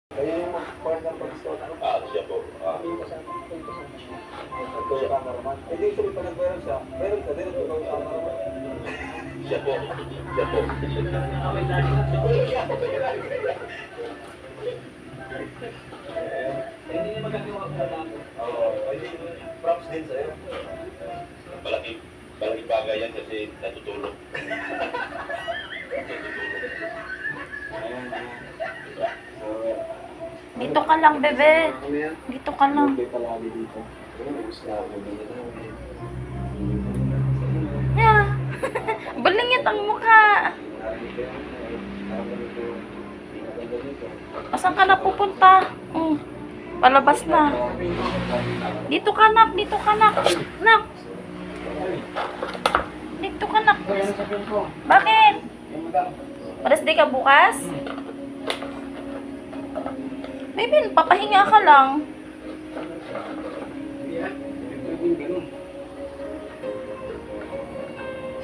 Kaya yung mag-partner pag-start ako. Siya po. Nagkaroon cameraman. Eh, di sabi pa nag-meron siya. Meron ka din nagkaroon cameraman. Siya po. Siya po. Hindi niya magagawa ko lang. Oo. Props din sa'yo. Malaking bagay yan kasi natutulog. Dito ka lang, bebe. Dito ka lang. Palagi dito. Yeah. Balingit ang mukha. Asan ka na pupunta? Palabas na. Dito ka, nak. Dito ka, nak. Nak. Dito ka, nak. Bakit? Pares di ka bukas? Baby, papahinga ka lang.